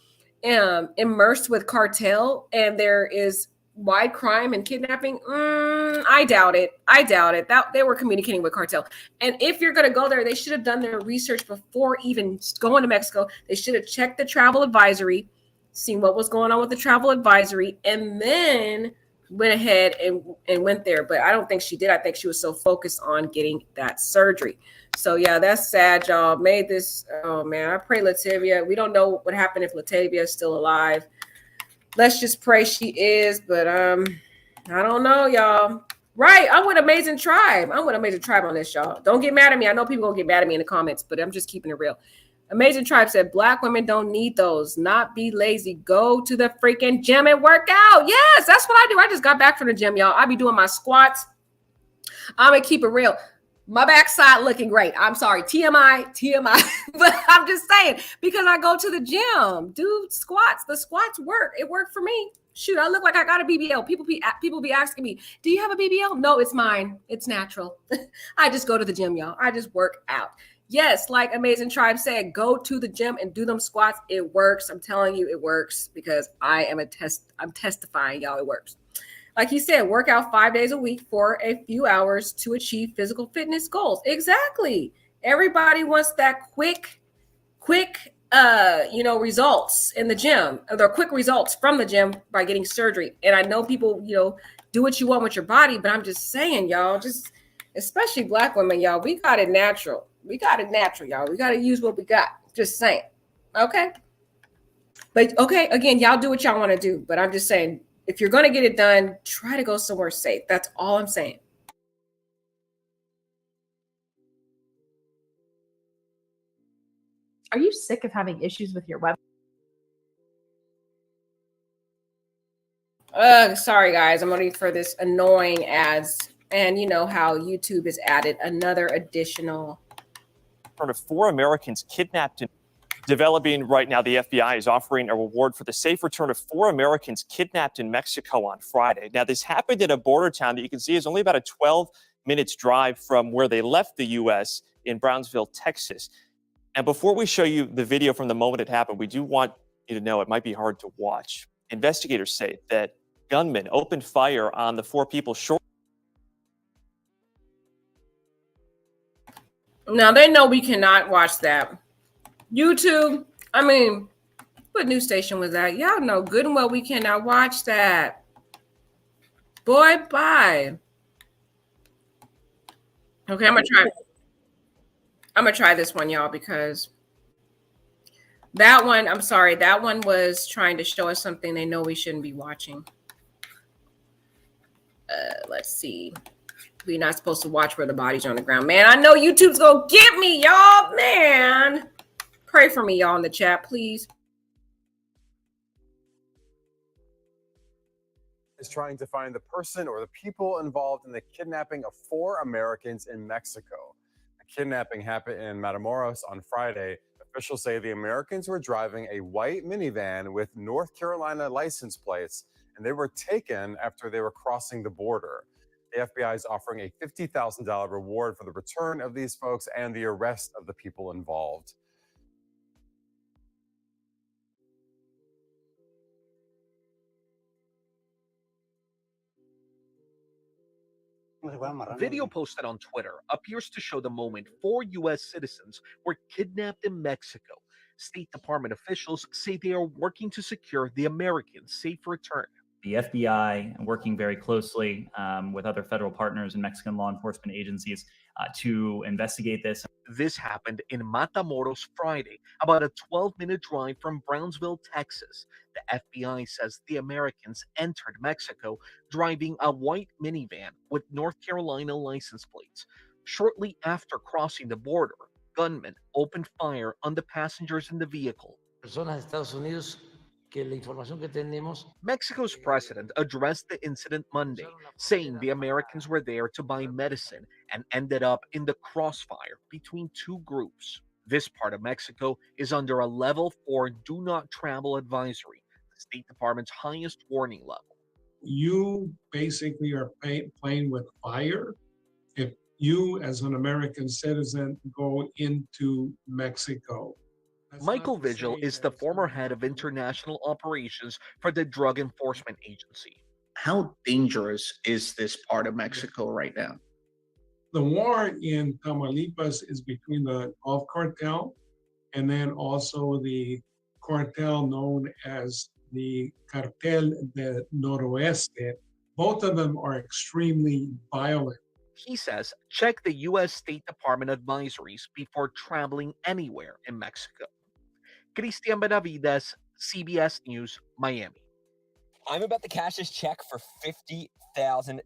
immersed with cartel, and there is wide crime and kidnapping. I doubt it. That they were communicating with cartel. And if you're going to go there, they should have done their research before even going to Mexico. They should have checked the travel advisory, seen what was going on with the travel advisory, and then went ahead and went there. But I don't think she did. I think she was so focused on getting that surgery. So yeah, that's sad, y'all. Made this. Oh man, I pray Latavia. We don't know what happened if Latavia is still alive. Let's just pray she is. But I don't know, y'all. Right, I'm with Amazing Tribe. I'm with Amazing Tribe on this, y'all. Don't get mad at me. I know people gonna get mad at me in the comments, but I'm just keeping it real. Amazing Tribe said, Black women don't need those. Not be lazy. Go to the freaking gym and work out. Yes, that's what I do. I just got back from the gym, y'all. I be doing my squats. I'm going to keep it real. My backside looking great. I'm sorry. TMI. But I'm just saying, because I go to the gym, do squats. The squats work. It worked for me. Shoot, I look like I got a BBL. People be asking me, do you have a BBL? No, it's mine. It's natural. I just go to the gym, y'all. I just work out. Yes, like Amazing Tribe said, go to the gym and do them squats. It works. I'm telling you, it works because I'm testifying, y'all, it works. Like he said, work out 5 days a week for a few hours to achieve physical fitness goals. Exactly. Everybody wants that quick, results in the gym, or quick results from the gym by getting surgery. And I know people, do what you want with your body, but I'm just saying, y'all, especially Black women, y'all, we got it natural. Y'all. We got to use what we got. Just saying. Okay. But okay, again, y'all do what y'all want to do. But I'm just saying, if you're going to get it done, try to go somewhere safe. That's all I'm saying. Are you sick of having issues with your web? Sorry, guys. I'm waiting for this annoying ads. And you know how YouTube has added another additional. Of 4 Americans kidnapped in developing right now. The FBI is offering a reward for the safe return of 4 Americans kidnapped in Mexico on Friday. Now, this happened in a border town that you can see is only about a 12 minutes drive from where they left the U.S. in Brownsville, Texas. And before we show you the video from the moment it happened, we do want you to know it might be hard to watch. Investigators say that gunmen opened fire on the 4 people shortly. Now, they know we cannot watch that. YouTube, what news station was that? Y'all know good and well we cannot watch that. Boy, bye. Okay, I'm going to try this one, y'all, because that one, I'm sorry, that one was trying to show us something they know we shouldn't be watching. Let's see. We're not supposed to watch where the bodies are on the ground. Man, I know YouTube's going to get me, y'all. Man. Pray for me, y'all, in the chat, please. Is trying to find the person or the people involved in the kidnapping of 4 Americans in Mexico. The kidnapping happened in Matamoros on Friday. Officials say the Americans were driving a white minivan with North Carolina license plates, and they were taken after they were crossing the border. The FBI is offering a $50,000 reward for the return of these folks and the arrest of the people involved. A video posted on Twitter appears to show the moment 4 U.S. citizens were kidnapped in Mexico. State Department officials say they are working to secure the Americans' safe return. The FBI working very closely with other federal partners and Mexican law enforcement agencies to investigate this. This happened in Matamoros Friday, about a 12-minute drive from Brownsville, Texas. The FBI says the Americans entered Mexico driving a white minivan with North Carolina license plates. Shortly after crossing the border, gunmen opened fire on the passengers in the vehicle. Mexico's president addressed the incident Monday, saying the Americans were there to buy medicine and ended up in the crossfire between 2 groups. This part of Mexico is under a level 4 do not travel advisory, the State Department's highest warning level. You basically are playing with fire if you, as an American citizen, go into Mexico. Michael Vigil is the former head of international operations for the Drug Enforcement Agency. How dangerous is this part of Mexico right now? The war in Tamaulipas is between the Drug Cartel and then also the cartel known as the Cartel del Noroeste. Both of them are extremely violent. He says check the U.S. State Department advisories before traveling anywhere in Mexico. Christian Benavides, CBS News, Miami. I'm about to cash this check for 50,000.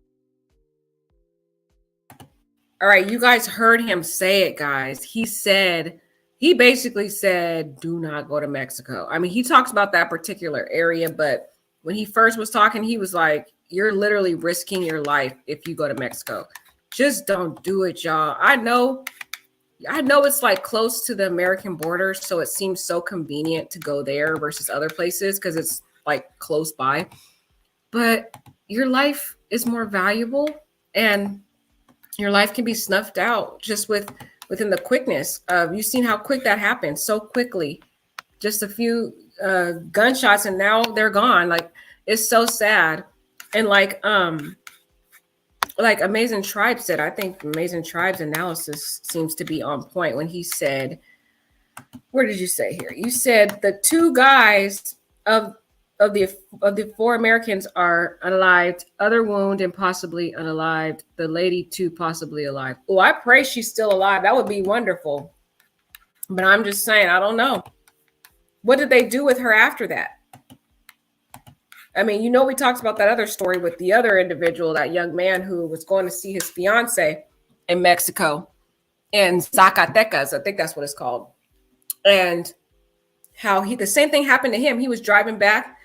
All right, you guys heard him say it, guys. He basically said, do not go to Mexico. I mean, he talks about that particular area, but when he first was talking, he was like, you're literally risking your life if you go to Mexico. Just don't do it, y'all. I know it's like close to the American border, so it seems so convenient to go there versus other places because it's like close by. But your life is more valuable, and your life can be snuffed out just within the quickness of, you've seen how quick that happened so quickly. Just a few gunshots and now they're gone. Like, it's so sad. And like Amazing Tribe said, I think Amazing Tribe's analysis seems to be on point when he said, where did you say here? You said the two guys of the four Americans are unalived, other wound and possibly unalived. The lady too possibly alive. Oh, I pray she's still alive. That would be wonderful. But I'm just saying, I don't know. What did they do with her after that? I mean, you know, we talked about that other story with the other individual, that young man who was going to see his fiance in Mexico, in Zacatecas, I think that's what it's called. And how the same thing happened to him. He was driving back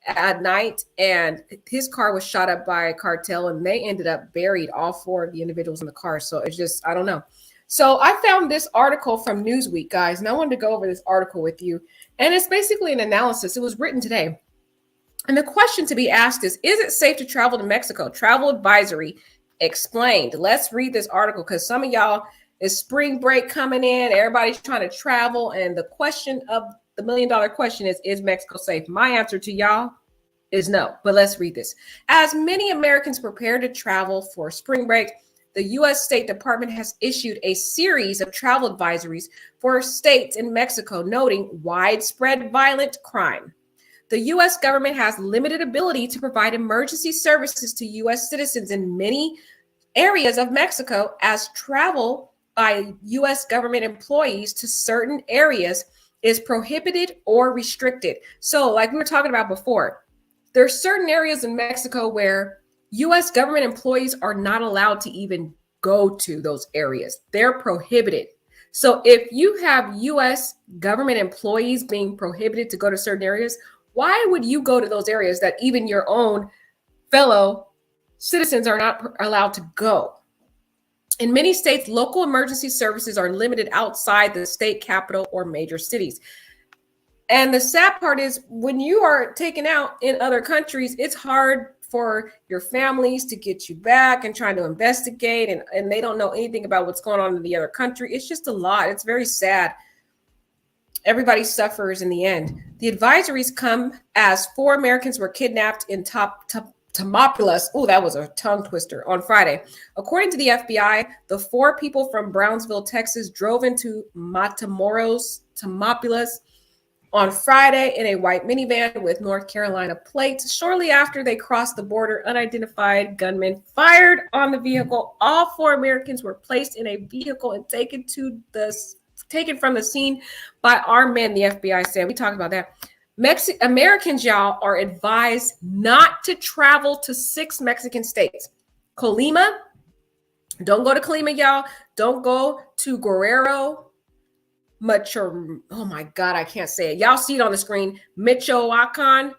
at night and his car was shot up by a cartel and they ended up buried, all four of the individuals in the car. So it's just, I don't know. So I found this article from Newsweek, guys, and I wanted to go over this article with you. And it's basically an analysis. It was written today. And the question to be asked is it safe to travel to Mexico? Travel advisory explained. Let's read this article because some of y'all, is spring break coming in, everybody's trying to travel. And the question of the $1 million question is Mexico safe? My answer to y'all is no, but let's read this. As many Americans prepare to travel for spring break, the U.S. State Department has issued a series of travel advisories for states in Mexico, noting widespread violent crime. The U.S. government has limited ability to provide emergency services to U.S. citizens in many areas of Mexico, as travel by U.S. government employees to certain areas is prohibited or restricted. So like we were talking about before, there are certain areas in Mexico where U.S. government employees are not allowed to even go to those areas. They're prohibited. So if you have U.S. government employees being prohibited to go to certain areas, why would you go to those areas that even your own fellow citizens are not allowed to go? In many states, local emergency services are limited outside the state capital or major cities. And the sad part is when you are taken out in other countries, it's hard for your families to get you back and trying to investigate, and they don't know anything about what's going on in the other country. It's just a lot. It's very sad. Everybody suffers in the end. The advisories come as 4 Americans were kidnapped in Tamaulipas. Oh, that was a tongue twister. On Friday. According to the FBI, the 4 people from Brownsville, Texas, drove into Matamoros, Tamaulipas, on Friday in a white minivan with North Carolina plates. Shortly after they crossed the border, unidentified gunmen fired on the vehicle. All 4 Americans were placed in a vehicle and taken from the scene by armed men, the FBI said. We talked about that. Americans, y'all, are advised not to travel to 6 Mexican states. Colima, don't go to Colima, y'all. Don't go to Guerrero. Oh my God, I can't say it. Y'all see it on the screen. Michoacan,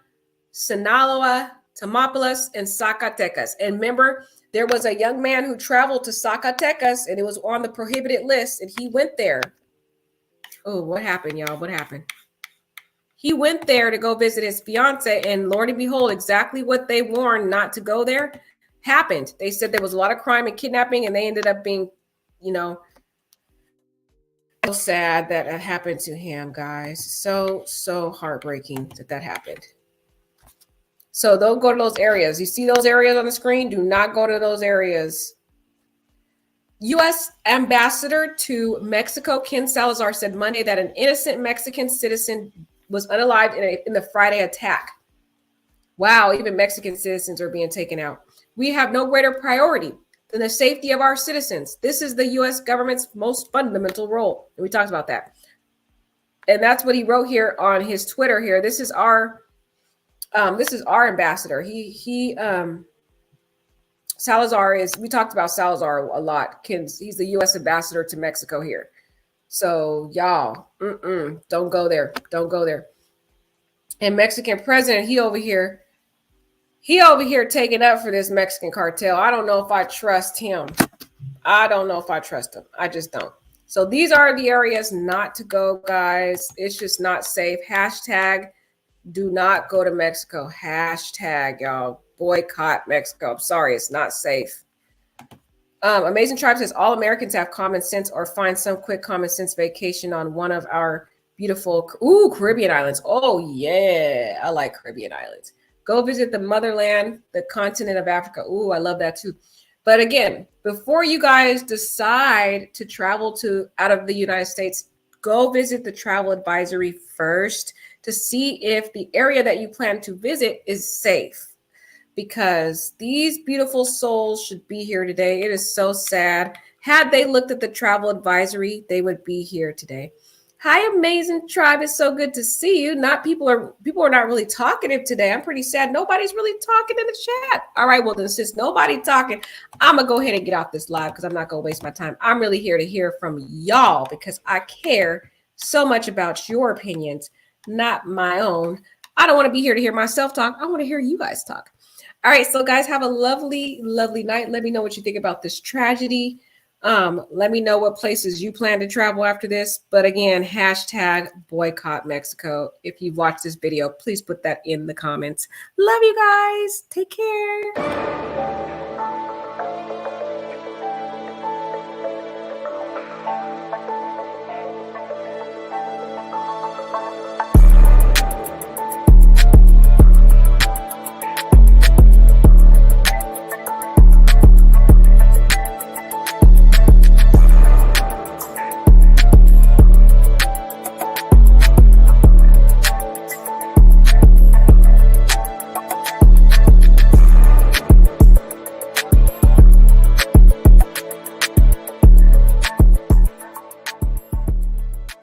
Sinaloa, Tamaulipas, and Zacatecas. And remember, there was a young man who traveled to Zacatecas and it was on the prohibited list and he went there. Oh, what happened, y'all? What happened? He went there to go visit his fiance, and Lord and behold, exactly what they warned not to go there happened. They said there was a lot of crime and kidnapping, and they ended up being, so sad that happened to him, guys. So heartbreaking that happened. So don't go to those areas. You see those areas on the screen? Do not go to those areas. U.S. Ambassador to Mexico, Ken Salazar, said Monday that an innocent Mexican citizen was unalived in the Friday attack. Wow, even Mexican citizens are being taken out. We have no greater priority than the safety of our citizens. This is the U.S. government's most fundamental role. And we talked about that. And that's what he wrote here on his Twitter here. This is our ambassador. Salazar we talked about Salazar a lot. He's the U.S. ambassador to Mexico here. So y'all, don't go there. Don't go there. And Mexican president, he over here taking up for this Mexican cartel. I don't know if I trust him. I don't know if I trust him. I just don't. So these are the areas not to go, guys. It's just not safe. Hashtag do not go to Mexico. Hashtag, y'all, boycott Mexico. I'm sorry, it's not safe. Amazing Tribe says all Americans have common sense or find some quick common sense vacation on one of our beautiful Caribbean islands. Oh, yeah. I like Caribbean islands. Go visit the motherland, the continent of Africa. Ooh, I love that too. But again, before you guys decide to travel out of the United States, go visit the travel advisory first to see if the area that you plan to visit is safe. Because these beautiful souls should be here today. It is so sad. Had they looked at the travel advisory, they would be here today. Hi, Amazing Tribe. It's so good to see you. People are not really talkative today. I'm pretty sad. Nobody's really talking in the chat. All right, well then, since nobody talking, I'm gonna go ahead and get off this live because I'm not gonna waste my time. I'm really here to hear from y'all because I care so much about your opinions, not my own. I don't want to be here to hear myself talk. I want to hear you guys talk. All right, so guys, have a lovely, lovely night. Let me know what you think about this tragedy. Let me know what places you plan to travel after this. But again, hashtag boycott Mexico. If you've watched this video, please put that in the comments. Love you guys. Take care.